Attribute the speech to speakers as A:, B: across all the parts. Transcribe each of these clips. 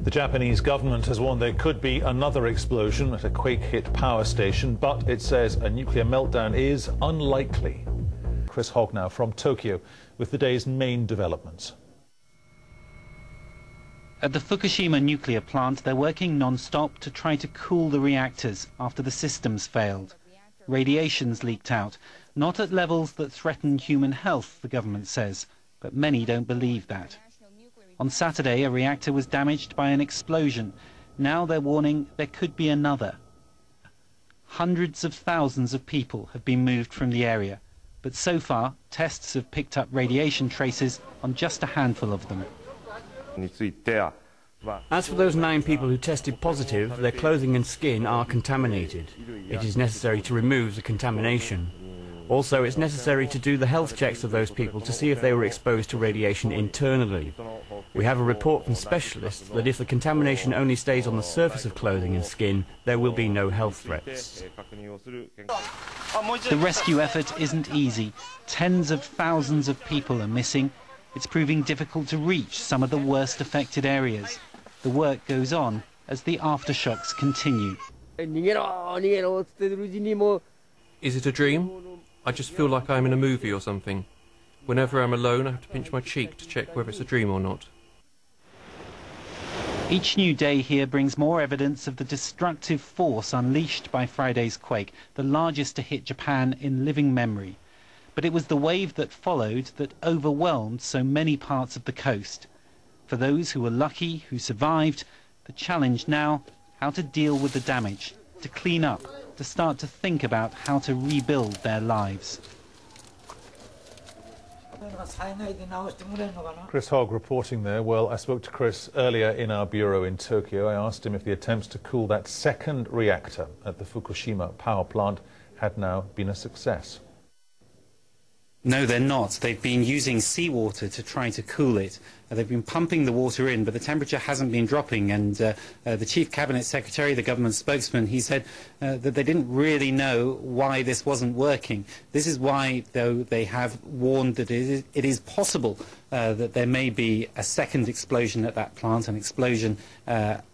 A: The Japanese government has warned there could be another explosion at a quake-hit power station, but it says a nuclear meltdown is unlikely. Chris Hogg now from Tokyo with the day's main developments.
B: At the Fukushima nuclear plant, they're working non-stop to try to cool the reactors after the systems failed. Radiation's leaked out, not at levels that threaten human health, the government says, but many don't believe that. On Saturday, a reactor was damaged by an explosion. Now they're warning there could be another. Hundreds of thousands of people have been moved from the area, but so far, tests have picked up radiation traces on just a handful of them.
C: As for those 9 people who tested positive, their clothing and skin are contaminated. It is necessary to remove the contamination. Also, it's necessary to do the health checks of those people to see if they were exposed to radiation internally. We have a report from specialists that if the contamination only stays on the surface of clothing and skin, there will be no health threats.
B: The rescue effort isn't easy. Tens of thousands of people are missing. It's proving difficult to reach some of the worst affected areas. The work goes on as the aftershocks continue.
D: Is it a dream? I just feel like I'm in a movie or something. Whenever I'm alone, I have to pinch my cheek to check whether it's a dream or not.
B: Each new day here brings more evidence of the destructive force unleashed by Friday's quake, the largest to hit Japan in living memory. But it was the wave that followed that overwhelmed so many parts of the coast. For those who were lucky, who survived, the challenge now, how to deal with the damage, to clean up, to start to think about how to rebuild their lives.
A: Chris Hogg reporting there. Well, I spoke to Chris earlier in our bureau in Tokyo. I asked him if the attempts to cool that second reactor at the Fukushima power plant had now been a success.
B: No, they're not. They've been using seawater to try to cool it. They've been pumping the water in, but the temperature hasn't been dropping. And the Chief Cabinet Secretary, the government spokesman, he said that they didn't really know why this wasn't working. This is why, though, they have warned that it is possible that there may be a second explosion at that plant, an explosion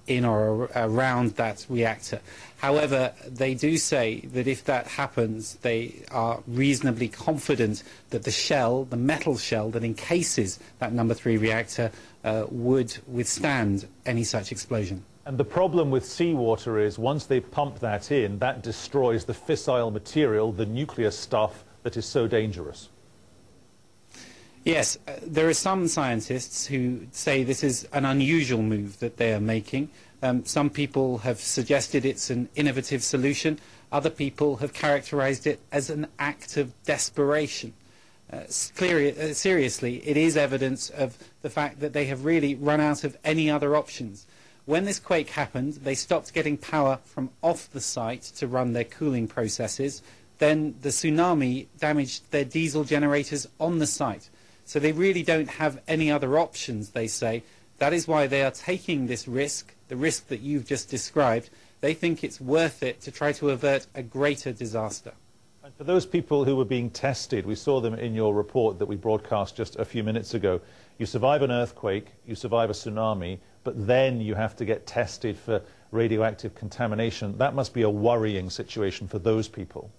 B: in or around that reactor. However, they do say that if that happens, they are reasonably confident that the shell, the metal shell that encases that number 3 reactor, would withstand any such explosion.
A: And the problem with seawater is once they pump that in, that destroys the fissile material, the nuclear stuff that is so dangerous.
B: Yes, there are some scientists who say this is an unusual move that they are making. Some people have suggested it's an innovative solution. Other people have characterized it as an act of desperation. Seriously, it is evidence of the fact that they have really run out of any other options. When this quake happened, they stopped getting power from off the site to run their cooling processes. Then the tsunami damaged their diesel generators on the site. So they really don't have any other options, they say. That is why they are taking this risk, the risk that you've just described. They think it's worth it to try to avert a greater disaster.
A: And for those people who were being tested, we saw them in your report that we broadcast just a few minutes ago. You survive an earthquake, you survive a tsunami, but then you have to get tested for radioactive contamination. That must be a worrying situation for those people.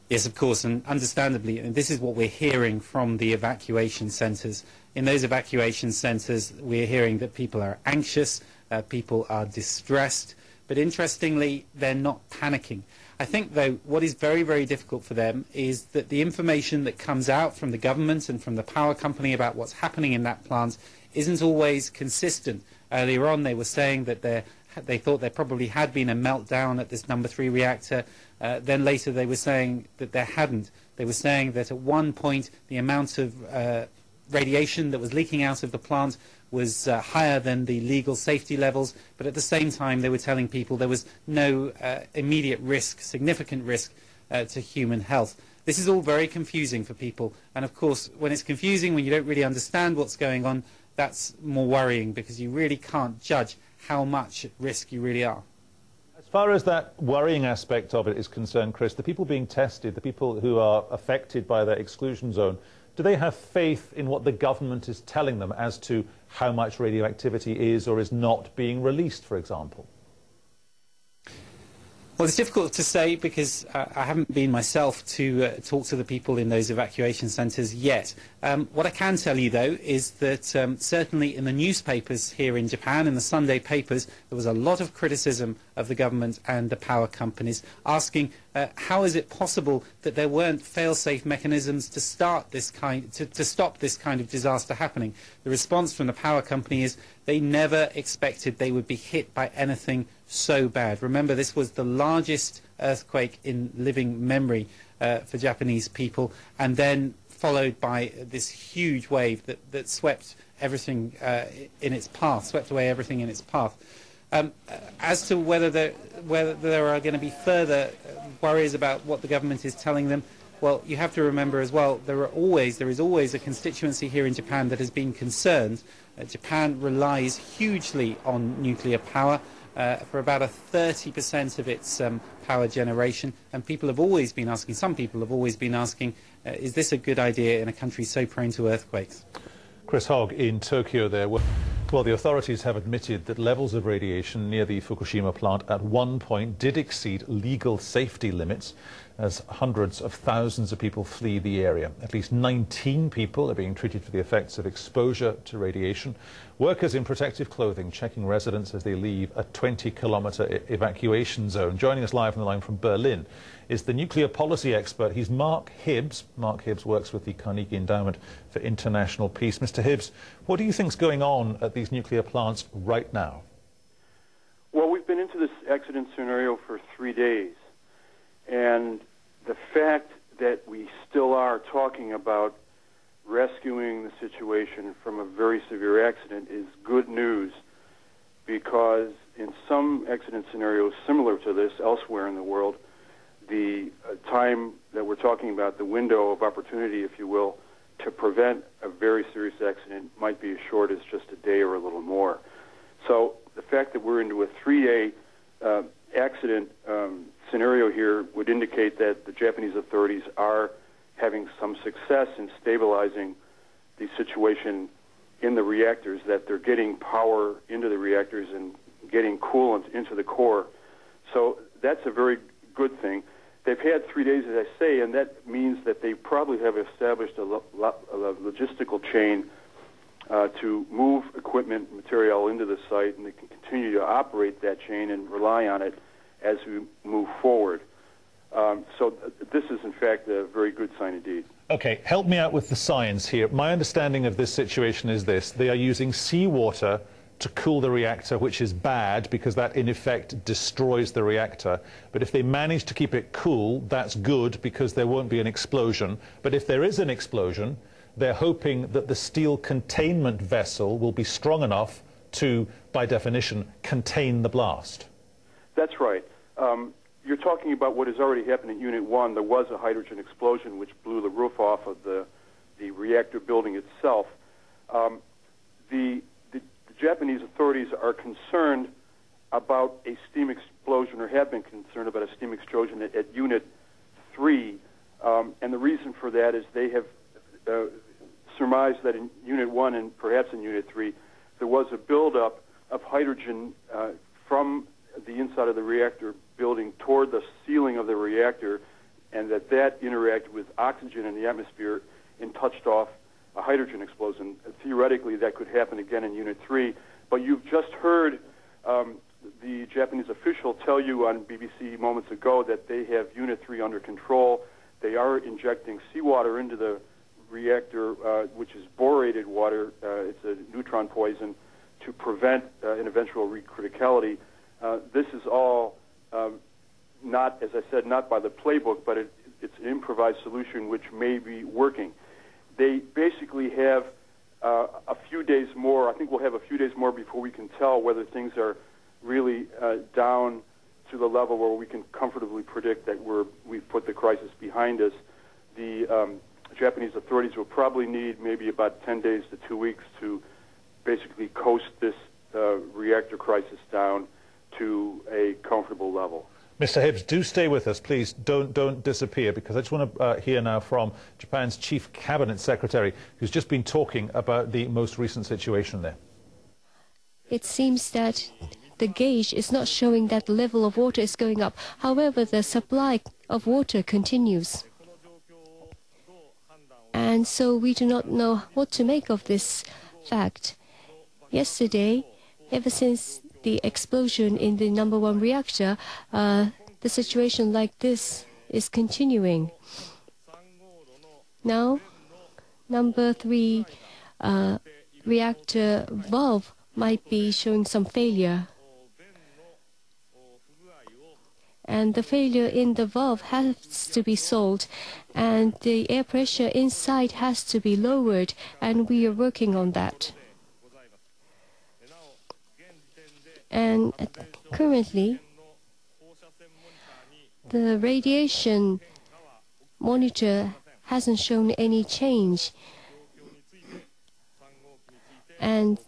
B: Yes, of course, and understandably, and this is what we're hearing from the evacuation centres. In those evacuation centres, we're hearing that people are anxious, people are distressed, but interestingly, they're not panicking. I think, though, what is very, very difficult for them is that the information that comes out from the government and from the power company about what's happening in that plant isn't always consistent. Earlier on, they were saying that they thought there probably had been a meltdown at this number 3 reactor. Then later they were saying that there hadn't. They were saying that at one point the amount of radiation that was leaking out of the plant was higher than the legal safety levels, but at the same time they were telling people there was no immediate risk, significant risk to human health. This is all very confusing for people, and of course when it's confusing, when you don't really understand what's going on, that's more worrying because you really can't judge how much at risk you really are.
A: As far as that worrying aspect of it is concerned, Chris, the people being tested, the people who are affected by the exclusion zone, do they have faith in what the government is telling them as to how much radioactivity is or is not being released, for example?
B: Well, it's difficult to say because I haven't been myself to talk to the people in those evacuation centres yet. What I can tell you, though, is that certainly in the newspapers here in Japan, in the Sunday papers, there was a lot of criticism of the government and the power companies, asking how is it possible that there weren't fail-safe mechanisms to stop this kind of disaster happening. The response from the power company is they never expected they would be hit by anything so bad. Remember, this was the largest earthquake in living memory for Japanese people, and then followed by this huge wave that swept everything in its path, swept away everything in its path. As to whether there are going to be further worries about what the government is telling them, well, you have to remember as well, there is always a constituency here in Japan that has been concerned. Japan relies hugely on nuclear power for about 30% of its power generation, and some people have always been asking, is this a good idea in a country so prone to earthquakes?
A: Chris Hogg in Tokyo there. Well, the authorities have admitted that levels of radiation near the Fukushima plant at one point did exceed legal safety limits as hundreds of thousands of people flee the area. At least 19 people are being treated for the effects of exposure to radiation. Workers in protective clothing checking residents as they leave a 20-kilometre evacuation zone. Joining us live on the line from Berlin is the nuclear policy expert. He's Mark Hibbs. Mark Hibbs works with the Carnegie Endowment for International Peace. Mr. Hibbs, what do you think is going on at these nuclear plants right now?
E: Well, we've been into this accident scenario for 3 days, and the fact that we still are talking about rescuing the situation from a very severe accident is good news, because in some accident scenarios similar to this elsewhere in the world, the time that we're talking about, the window of opportunity, if you will, to prevent a very serious accident might be as short as just a day or a little more. So the fact that we're into a 3-day accident scenario here would indicate that the Japanese authorities are having some success in stabilizing the situation in the reactors, that they're getting power into the reactors and getting coolant into the core. So that's a very good thing. They've had 3 days, as I say, and that means that they probably have established a logistical chain to move equipment and material into the site, and they can continue to operate that chain and rely on it as we move forward. So this is, in fact, a very good sign indeed.
A: Okay, help me out with the science here. My understanding of this situation is this. They are using seawater to cool the reactor, which is bad because that in effect destroys the reactor. But if they manage to keep it cool, that's good because there won't be an explosion. But if there is an explosion, they're hoping that the steel containment vessel will be strong enough to, by definition, contain the blast.
E: That's right. You're talking about what has already happened in Unit 1. There was a hydrogen explosion which blew the roof off of the reactor building itself. The Japanese authorities are concerned about a steam explosion, or have been concerned about a steam explosion at Unit 3, and the reason for that is they have surmised that in Unit 1 and perhaps in Unit 3 there was a buildup of hydrogen from the inside of the reactor building toward the ceiling of the reactor, and that interacted with oxygen in the atmosphere and touched off a hydrogen explosion. Theoretically, that could happen again in Unit 3, but you've just heard the Japanese official tell you on BBC moments ago that they have Unit 3 under control. They are injecting seawater into the reactor, which is borated water. It's a neutron poison to prevent an eventual recriticality. This is all not, as I said, not by the playbook, but it's an improvised solution which may be working. They basically have a few days more. I think we'll have a few days more before we can tell whether things are really down to the level where we can comfortably predict that we've put the crisis behind us. The Japanese authorities will probably need maybe about 10 days to 2 weeks to basically coast this reactor crisis down to a comfortable level.
A: Mr. Hibbs, do stay with us, please. Don't disappear, because I just want to hear now from Japan's Chief Cabinet Secretary, who's just been talking about the most recent situation there.
F: It seems that the gauge is not showing that the level of water is going up. However, the supply of water continues. And so we do not know what to make of this fact. Yesterday, ever since the explosion in the #1 reactor, the situation like this is continuing. Now, #3 reactor valve might be showing some failure. And the failure in the valve has to be solved, and the air pressure inside has to be lowered, and we are working on that. And currently, the radiation monitor hasn't shown any change. And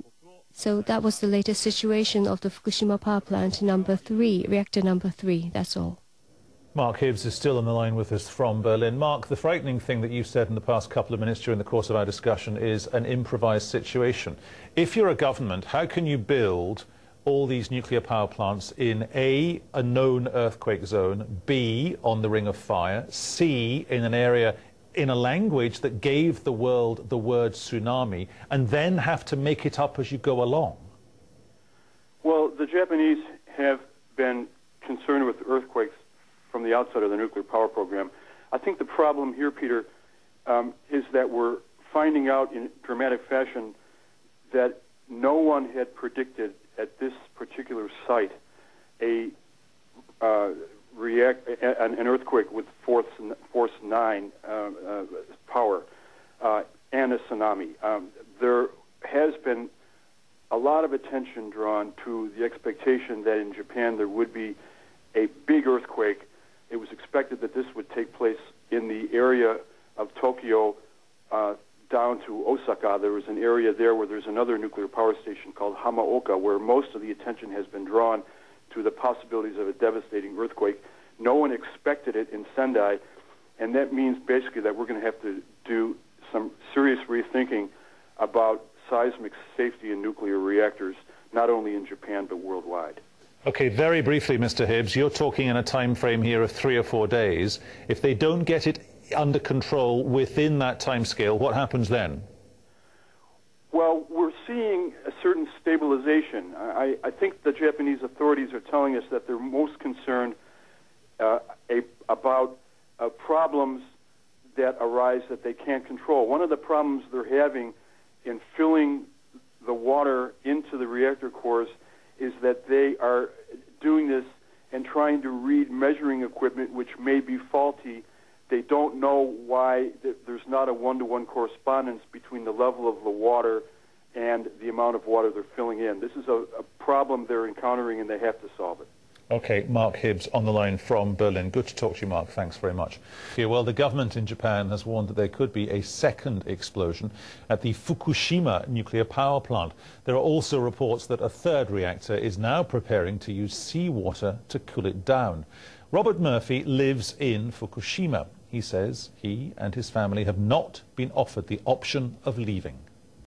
F: so that was the latest situation of the Fukushima power plant #3, reactor #3. That's all.
A: Mark Hibbs is still on the line with us from Berlin. Mark, the frightening thing that you said in the past couple of minutes during the course of our discussion is an improvised situation. If you're a government, how can you build all these nuclear power plants in A, a known earthquake zone, B, on the Ring of Fire, C, in an area in a language that gave the world the word tsunami, and then have to make it up as you go along?
E: Well, the Japanese have been concerned with earthquakes from the outset of the nuclear power program. I think the problem here, Peter, is that we're finding out in dramatic fashion that no one had predicted at this particular site an earthquake with force 9 power and a tsunami. There has been a lot of attention drawn to the expectation that in Japan there would be a big earthquake. It was expected that this would take place in the area of Tokyo down to Osaka. There was an area there where there's another nuclear power station called Hamaoka, where most of the attention has been drawn to the possibilities of a devastating earthquake. No one expected it in Sendai, and that means basically that we're going to have to do some serious rethinking about seismic safety in nuclear reactors, not only in Japan but worldwide.
A: Okay, very briefly, Mr. Hibbs, you're talking in a time frame here of 3 or 4 days. If they don't get it under control within that time scale, what happens then?
E: Well, we're seeing a certain stabilization. I think the Japanese authorities are telling us that they're most concerned about problems that arise that they can't control. One of the problems they're having in filling the water into the reactor cores is that they are doing this and trying to read measuring equipment which may be faulty. They don't know why there's not a one-to-one correspondence between the level of the water and the amount of water they're filling in. This is a problem they're encountering, and they have to solve it.
A: Okay, Mark Hibbs on the line from Berlin. Good to talk to you, Mark. Thanks very much. Yeah, well, the government in Japan has warned that there could be a second explosion at the Fukushima nuclear power plant. There are also reports that a third reactor is now preparing to use seawater to cool it down. Robert Murphy lives in Fukushima. He says he and his family have not been offered the option of leaving.